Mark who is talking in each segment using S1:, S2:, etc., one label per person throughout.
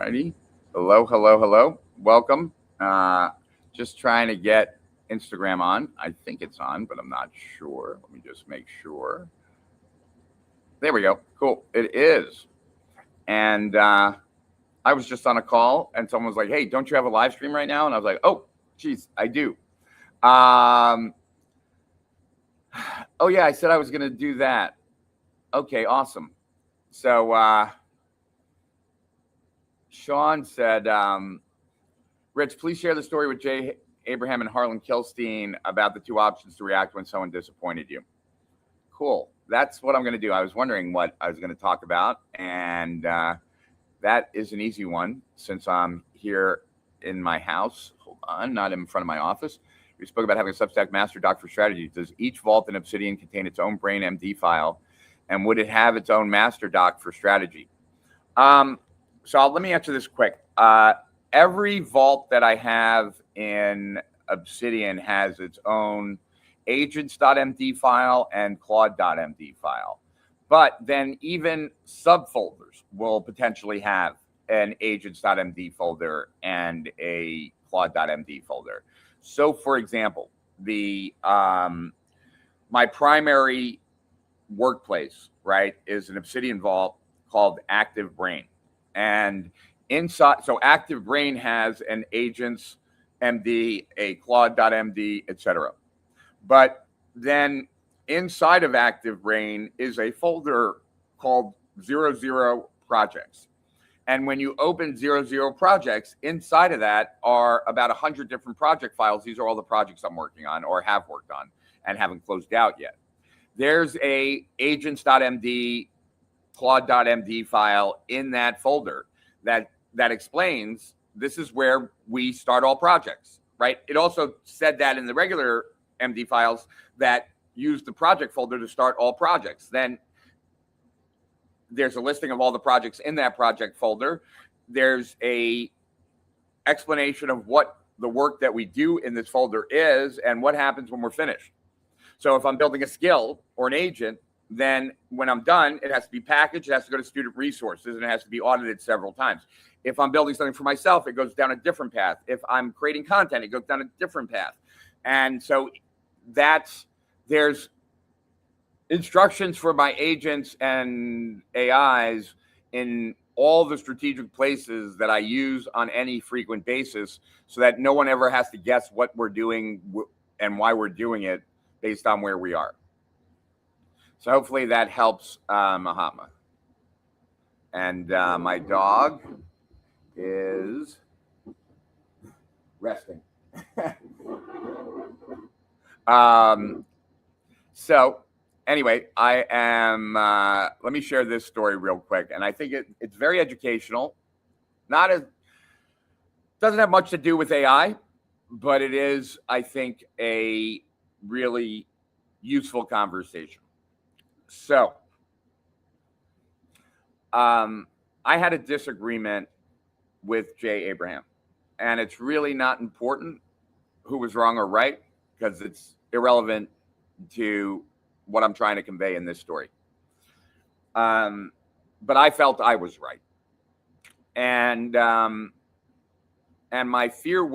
S1: Righty. Hello, hello, hello. Welcome. Just trying to get Instagram on. I think it's on, but I'm not sure. Let me just make sure. There we go. Cool. It is. And I was just on a call, and someone was like, "Hey, don't you have a live stream right now?" And I was like, "Oh, geez, I do." Um, oh yeah, I said I was going to do that. Okay, awesome. So Sean said, Rich, please share the story with Jay Abraham and Harlan Kilstein about the two options to react when someone disappointed you. Cool. That's what I'm going to do. I was wondering what I was going to talk about, and that is an easy one since I'm here in my house. Hold on, not in front of my office. We spoke about having a Substack master doc for strategy. Does each vault in Obsidian contain its own brain MD file, and would it have its own master doc for strategy? Let me answer this quick. Every vault that I have in Obsidian has its own agents.md file and claude.md file. But then even subfolders will potentially have an agents.md folder and a claude.md folder. So for example, my primary workplace, right, is an Obsidian vault called Active Brain. And inside, so Active Brain has an agents MD, a claude.md, etc. But then inside of Active Brain is a folder called 00 projects. And when you open 00 projects, inside of that are about 100 different project files. These are all the projects I'm working on or have worked on and haven't closed out yet. There's a agents.md, claude.md file in that folder that explains this is where we start all projects, right? It also said that in the regular MD files that use the project folder to start all projects. Then there's a listing of all the projects in that project folder. There's a explanation of what the work that we do in this folder is and what happens when we're finished. So if I'm building a skill or an agent, then when I'm done, it has to be packaged, it has to go to student resources, and it has to be audited several times. If I'm building something for myself, it goes down a different path. If I'm creating content, it goes down a different path. And so there's instructions for my agents and AIs in all the strategic places that I use on any frequent basis so that no one ever has to guess what we're doing and why we're doing it based on where we are. So hopefully that helps Mahatma. And my dog is resting. So anyway, I am, let me share this story real quick. And I think it's very educational. Doesn't have much to do with AI, but it is, I think, a really useful conversation. So, I had a disagreement with Jay Abraham, and it's really not important who was wrong or right because it's irrelevant to what I'm trying to convey in this story. But I felt I was right, and my fear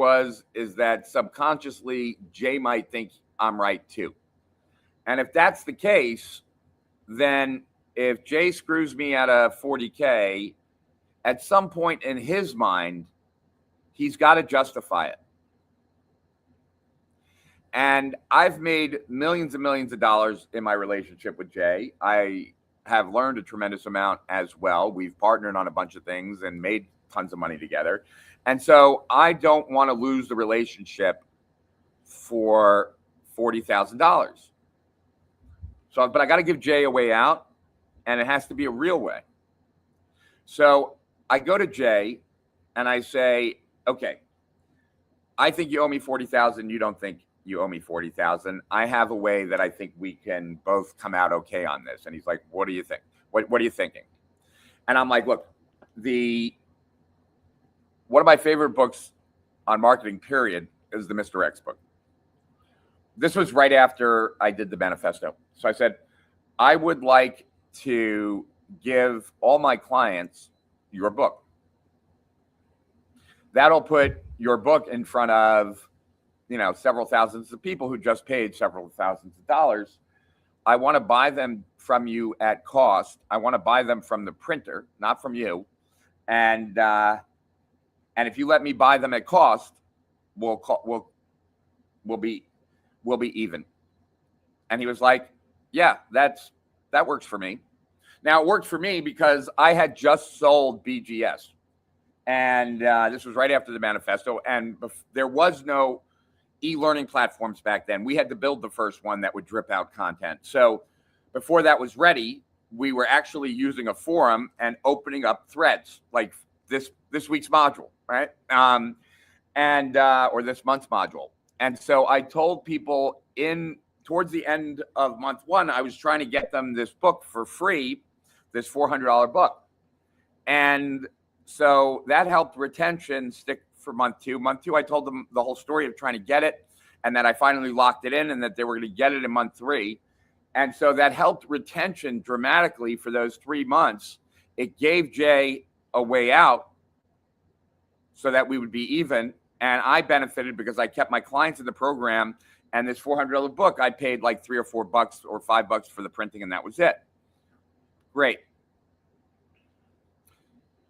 S1: is that subconsciously Jay might think I'm right too, and if that's the case, then if Jay screws me at a 40K, at some point in his mind, he's got to justify it. And I've made millions and millions of dollars in my relationship with Jay. I have learned a tremendous amount as well. We've partnered on a bunch of things and made tons of money together. And so I don't want to lose the relationship for $40,000. But I got to give Jay a way out, and it has to be a real way. So I go to Jay and I say, okay, I think you owe me $40,000. You don't think you owe me $40,000. I have a way that I think we can both come out okay on this. And he's like, what do you think? What are you thinking? And I'm like, look, one of my favorite books on marketing, period, is the Mr. X book. This was right after I did the Manifesto. So I said, I would like to give all my clients your book. that'll put your book in front of, several thousands of people who just paid several thousands of dollars. I want to buy them from you at cost. I want to buy them from the printer, not from you. And if you let me buy them at cost, we'll be even. And he was like, yeah, that works for me. Now, it worked for me because I had just sold BGS. And this was right after the Manifesto. And there was no e-learning platforms back then. We had to build the first one that would drip out content. So before that was ready, we were actually using a forum and opening up threads like this week's module, right? Or this month's module. And so I told people towards the end of month one, I was trying to get them this book for free, this $400 book. And so that helped retention stick for month two. Month two, I told them the whole story of trying to get it, and that I finally locked it in, and that they were going to get it in month three. And so that helped retention dramatically for those 3 months. It gave Jay a way out so that we would be even. And I benefited because I kept my clients in the program. And this $400 book, I paid like $3 or $4 or $5 for the printing, and that was it. Great.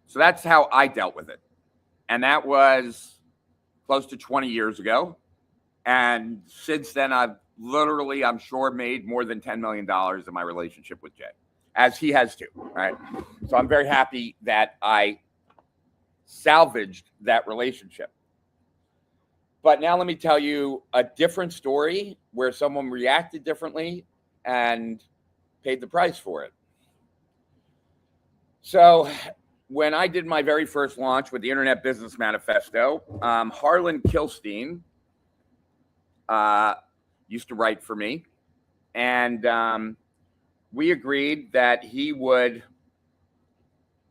S1: So that's how I dealt with it. And that was close to 20 years ago. And since then, I've literally, I'm sure, made more than $10 million in my relationship with Jay, as he has too, right? So I'm very happy that I salvaged that relationship. But now let me tell you a different story where someone reacted differently and paid the price for it. So when I did my very first launch with the Internet Business Manifesto, Harlan Kilstein used to write for me. And we agreed that he would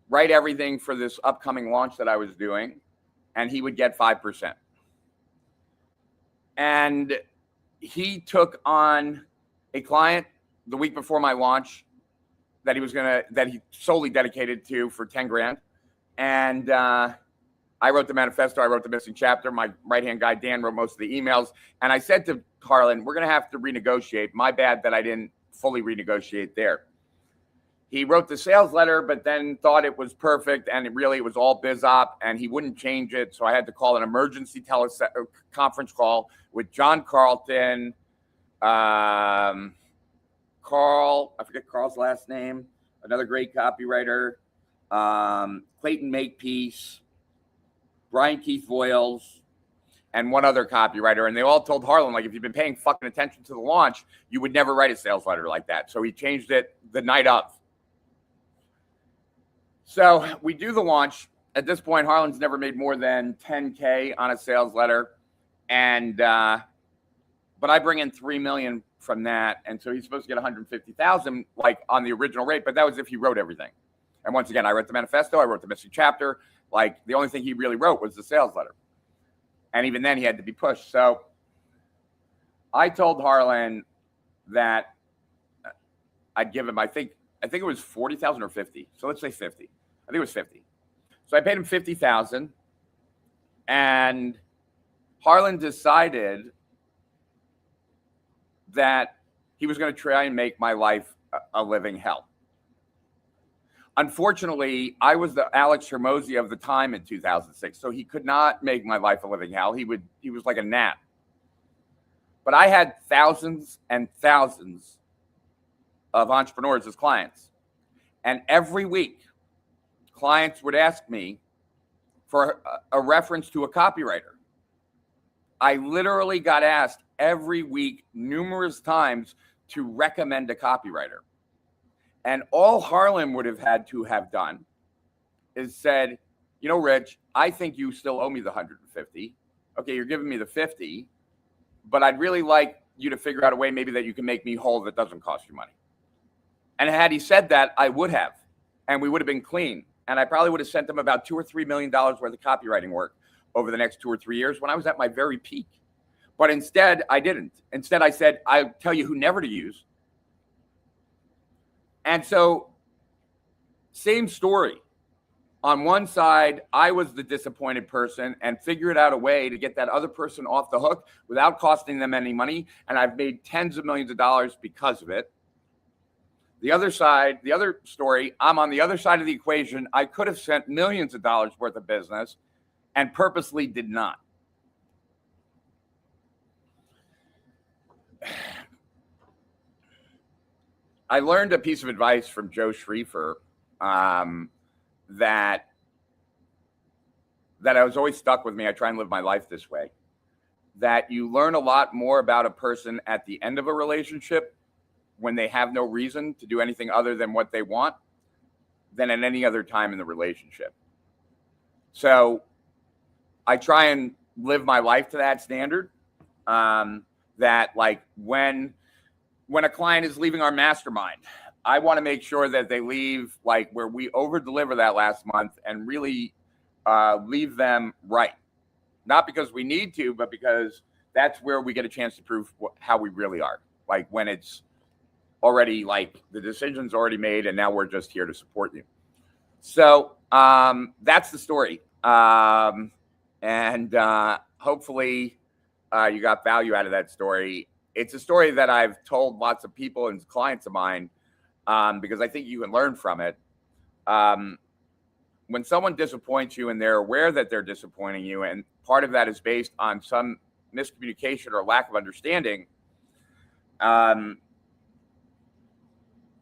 S1: write everything for this upcoming launch that I was doing, and he would get 5%. And he took on a client the week before my launch that he solely dedicated to for 10 grand. And I wrote the manifesto. I wrote the missing chapter. My right-hand guy, Dan, wrote most of the emails. And I said to Harlan, we're going to have to renegotiate. My bad that I didn't fully renegotiate there. He wrote the sales letter, but then thought it was perfect. And it was all biz op, and he wouldn't change it. So I had to call an emergency conference call with John Carlton, Carl, I forget Carl's last name, another great copywriter, Clayton Makepeace, Brian Keith Voiles, and one other copywriter. And they all told Harlan, like, if you've been paying fucking attention to the launch, you would never write a sales letter like that. So he changed it the night of. So we do the launch. At this point, Harlan's never made more than 10K on a sales letter. And, but I bring in 3 million from that. And so he's supposed to get 150,000, like on the original rate, but that was if he wrote everything. And once again, I wrote the manifesto, I wrote the missing chapter. Like, the only thing he really wrote was the sales letter. And even then he had to be pushed. So I told Harlan that I'd give him, I think it was 40,000 or 50. So let's say 50. I think it was 50. So I paid him 50,000, and Harlan decided that he was going to try and make my life a living hell. Unfortunately, I was the Alex Hormozy of the time in 2006, so he could not make my life a living hell. He was like a gnat. But I had thousands and thousands of entrepreneurs as clients. And every week, clients would ask me for a reference to a copywriter. I literally got asked every week, numerous times, to recommend a copywriter. And all Harlan would have had to have done is said, you know, Rich, I think you still owe me the 150. Okay, you're giving me the 50, but I'd really like you to figure out a way maybe that you can make me whole that doesn't cost you money. And had he said that, I would have, and we would have been clean. And I probably would have sent them about $2 or $3 million worth of copywriting work over the next 2 or 3 years when I was at my very peak. But instead, I didn't. Instead, I said, I'll tell you who never to use. And so, same story on one side, I was the disappointed person and figured out a way to get that other person off the hook without costing them any money. And I've made tens of millions of dollars because of it. The other side, the other story, I'm on the other side of the equation. I could have sent millions of dollars worth of business and purposely did not. I learned a piece of advice from Joe Schriefer that has always stuck with me. I try and live my life this way. That you learn a lot more about a person at the end of a relationship when they have no reason to do anything other than what they want than at any other time in the relationship. So I try and live my life to that standard. That like when a client is leaving our mastermind, I want to make sure that they leave like where we over deliver that last month and really leave them right. Not because we need to, but because that's where we get a chance to prove how we really are. Like when it's already like the decision's already made and now we're just here to support you. So that's the story. And hopefully you got value out of that story. It's a story that I've told lots of people and clients of mine because I think you can learn from it. When someone disappoints you and they're aware that they're disappointing you, and part of that is based on some miscommunication or lack of understanding,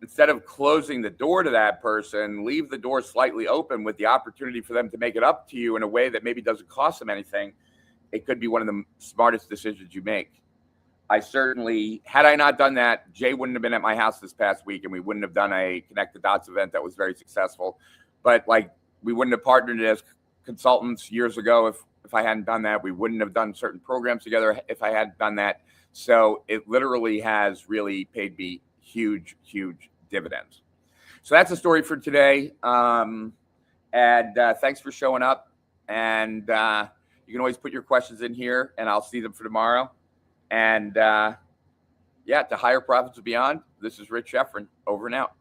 S1: instead of closing the door to that person, leave the door slightly open with the opportunity for them to make it up to you in a way that maybe doesn't cost them anything. It could be one of the smartest decisions you make. I certainly, had I not done that, Jay wouldn't have been at my house this past week and we wouldn't have done a Connect the Dots event that was very successful. But like, we wouldn't have partnered as consultants years ago if I hadn't done that. We wouldn't have done certain programs together if I hadn't done that. So it literally has really paid me huge, huge dividends. So that's the story for today. And thanks for showing up. And you can always put your questions in here and I'll see them for tomorrow. And yeah, to higher profits and beyond, this is Rich Sheffrin, over and out.